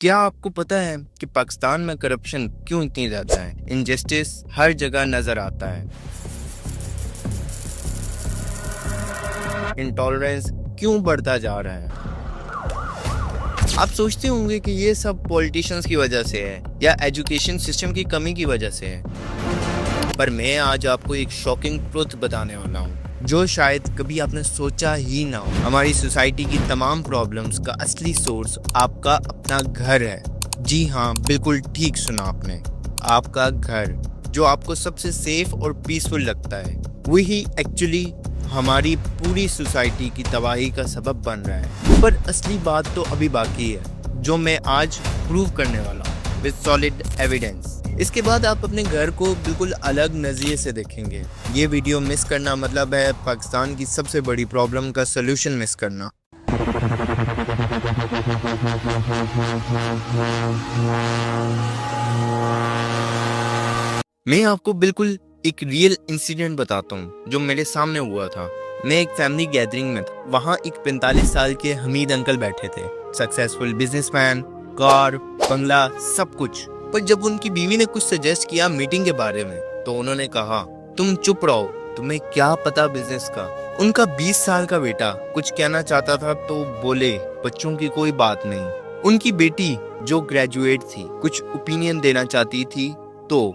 کیا آپ کو پتا ہے کہ پاکستان میں کرپشن کیوں اتنی زیادہ ہے؟ انجسٹس ہر جگہ نظر آتا ہے۔ انٹالرنس کیوں بڑھتا جا رہا ہے؟ آپ سوچتے ہوں گے کہ یہ سب پولیٹیشنز کی وجہ سے ہے یا ایجوکیشن سسٹم کی کمی کی وجہ سے ہے، پر میں آج آپ کو ایک شاکنگ ٹروتھ بتانے والا ہوں جو شاید کبھی آپ نے سوچا ہی نہ ہو۔ ہماری سوسائٹی کی تمام پرابلمز کا اصلی سورس آپ کا اپنا گھر ہے۔ جی ہاں، بالکل ٹھیک سنا آپ نے، آپ کا گھر جو آپ کو سب سے سیف اور پیسفل لگتا ہے، وہی ایکچولی ہماری پوری سوسائٹی کی تباہی کا سبب بن رہا ہے۔ پر اصلی بات تو ابھی باقی ہے جو میں آج پروو کرنے والا ہوں with solid evidence۔ اس کے بعد آپ اپنے گھر کو بالکل الگ نظریے سے دیکھیں گے۔ یہ ویڈیو مس کرنا مطلب ہے پاکستان کی سب سے بڑی پرابلم کا سلوشن مس کرنا۔ میں آپ کو بالکل ایک ریئل انسیڈنٹ بتاتا ہوں جو میرے سامنے ہوا تھا۔ میں ایک فیملی گیدرنگ میں تھا، وہاں ایک 45 سال کے حمید انکل بیٹھے تھے، سکسیسفل بزنس مین، کار، بنگلہ، سب کچھ۔ پر جب ان کی بیوی نے کچھ سجیسٹ کیا میٹنگ کے بارے میں تو انہوں نے کہا تم چپ رہو، تمہیں کیا پتا بزنس کا۔ ان کا 20 سال کا بیٹا کچھ کہنا چاہتا تھا تو بولے بچوں کی کوئی بات نہیں۔ ان کی بیٹی جو گریجویٹ تھی کچھ اوپینین دینا چاہتی تھی تو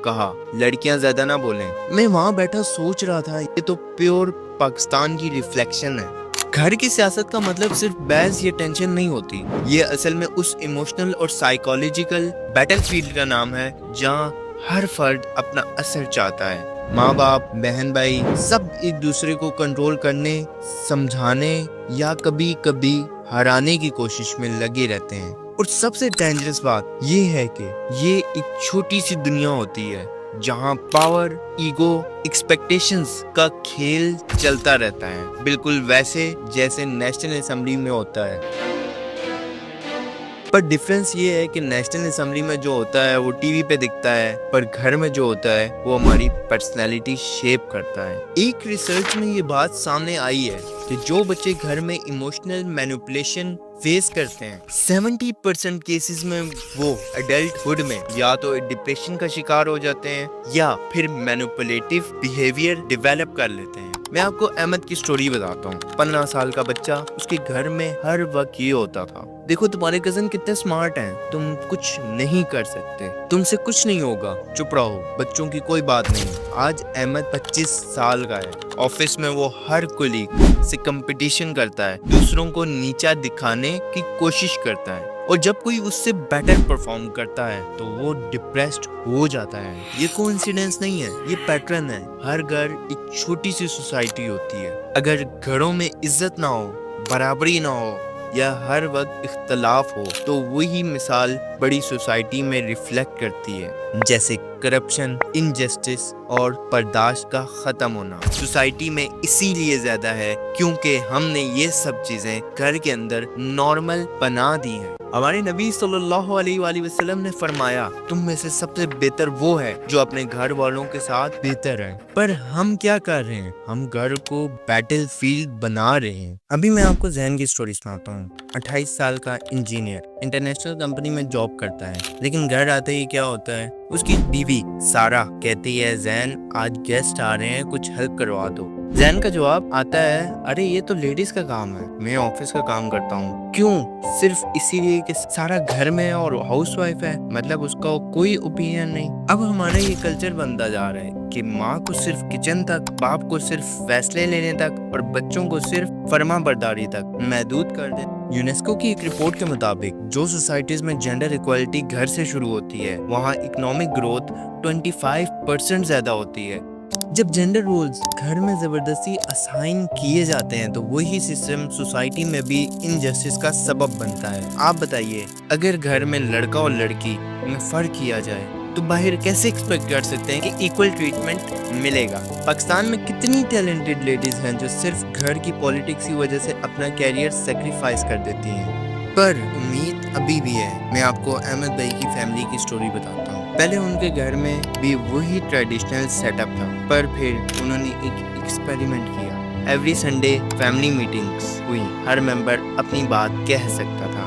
کہا لڑکیاں زیادہ نہ بولیں۔ میں وہاں بیٹھا سوچ رہا تھا یہ تو پیور پاکستان کی ریفلیکشن ہے۔ گھر کی سیاست کا مطلب صرف بحث یا ٹینشن نہیں ہوتی، یہ اصل میں اس ایموشنل اور سائیکالوجیکل بیٹل فیلڈ کا نام ہے جہاں ہر فرد اپنا اثر چاہتا ہے۔ ماں باپ، بہن بھائی سب ایک دوسرے کو کنٹرول کرنے، سمجھانے یا کبھی کبھی ہرانے کی کوشش میں لگے رہتے ہیں۔ اور سب سے ڈینجرس بات یہ ہے کہ یہ ایک چھوٹی سی دنیا ہوتی ہے جہاں پاور، ایگو، ایکسپیکٹیشنز کا کھیل چلتا رہتا ہے، بالکل ویسے جیسے نیشنل اسمبلی میں ہوتا ہے۔ پر ڈیفرنس یہ ہے کہ نیشنل اسمبلی میں جو ہوتا ہے وہ ٹی وی پہ دکھتا ہے، پر گھر میں جو ہوتا ہے وہ ہماری پرسنالٹی شیپ کرتا ہے۔ ایک ریسرچ میں یہ بات سامنے آئی ہے کہ جو بچے گھر میں ایموشنل مینیپولیشن فیس کرتے ہیں 70% کیسز میں وہ ایڈلٹ ہوڈ میں یا تو ڈپریشن کا شکار ہو جاتے ہیں یا پھر مینیپولیٹیو بیہیویئر ڈیویلپ کر لیتے ہیں۔ میں آپ کو احمد کی سٹوری بتاتا ہوں۔ 15 سال کا بچہ، اس کے گھر میں ہر وقت یہ ہوتا تھا دیکھو تمہارے کزن کتنے سمارٹ ہیں، تم کچھ نہیں کر سکتے، تم سے کچھ نہیں ہوگا، چپ رہو، بچوں کی کوئی بات نہیں۔ آج احمد 25 سال کا ہے، آفس میں وہ ہر کولیگ سے کمپٹیشن کرتا ہے، دوسروں کو نیچا دکھانے کی کوشش کرتا ہے، اور جب کوئی اس سے بیٹر پرفارم کرتا ہے تو وہ ڈپریسڈ ہو جاتا ہے۔ یہ کوئنسیڈنس نہیں ہے، یہ پیٹرن ہے۔ ہر گھر ایک چھوٹی سی سوسائٹی ہوتی ہے، اگر گھروں میں عزت نہ ہو، برابری نہ ہو یا ہر وقت اختلاف ہو تو وہی مثال بڑی سوسائٹی میں ریفلیکٹ کرتی ہے، جیسے کرپشن، انجسٹس اور برداشت کا ختم ہونا۔ سوسائٹی میں اسی لیے زیادہ ہے کیونکہ ہم نے یہ سب چیزیں گھر کے اندر نارمل بنا دی ہیں۔ ہمارے نبی صلی اللہ علیہ وآلہ وسلم نے فرمایا تم میں سے سب سے بہتر وہ ہے جو اپنے گھر والوں کے ساتھ بہتر ہے۔ پر ہم کیا کر رہے ہیں؟ ہم گھر کو بیٹل فیلڈ بنا رہے ہیں۔ ابھی میں آپ کو ذہن کی سٹوری سناتا ہوں۔ 28 سال کا انجینئر انٹرنیشنل کمپنی میں جاب کرتا ہے، لیکن گھر آتے ہی کیا ہوتا ہے، اس کی بیوی سارہ کہتی ہے زین آج گیسٹ آ رہے ہیں، کچھ ہیلپ کروا دو۔ زین کا جواب آتا ہے ارے یہ تو لیڈیز کا کام ہے، میں آفس کا کام کرتا ہوں۔ کیوں؟ صرف اسی لیے کہ سارا گھر میں اور ہاؤس وائف ہے، مطلب اس کا کوئی اوپینین نہیں۔ اب ہمارا یہ کلچر بنتا جا رہا ہے کہ ماں کو صرف کچن تک، باپ کو صرف فیصلے لینے تک اور بچوں کو صرف فرما برداری تک محدود کر دیں۔ یونیسکو کی ایک رپورٹ کے مطابق جو سوسائٹیز میں جینڈر ایکوالٹی گھر سے شروع ہوتی ہے وہاں اکنامک گروتھ 25% زیادہ ہوتی ہے۔ جب جینڈر رولز گھر میں زبردستی اسائن کیے جاتے ہیں تو وہی سسٹم سوسائٹی میں بھی انجسٹس کا سبب بنتا ہے۔ آپ بتائیے اگر گھر میں لڑکا اور لڑکی میں فرق کیا جائے تو باہر کیسے ایکسپیکٹ کر سکتے ہیں کہ ایکول ٹریٹمنٹ ملے گا؟ پاکستان میں کتنی ٹیلنٹڈ لیڈیز ہیں جو صرف گھر کی پولیٹکس کی وجہ سے اپنا کیریئر سیکریفائس کر دیتی ہیں، پر امید ابھی بھی ہے۔ میں آپ کو احمد بھائی کی فیملی کی سٹوری بتاتا ہوں۔ پہلے ان کے گھر میں بھی وہی ٹریڈیشنل سیٹ اپ تھا، پر پھر انہوں نے ایک ایکسپیریمنٹ کیا۔ ایوری سنڈے فیملی میٹنگز ہوئی، ہر ممبر اپنی بات کہہ سکتا تھا۔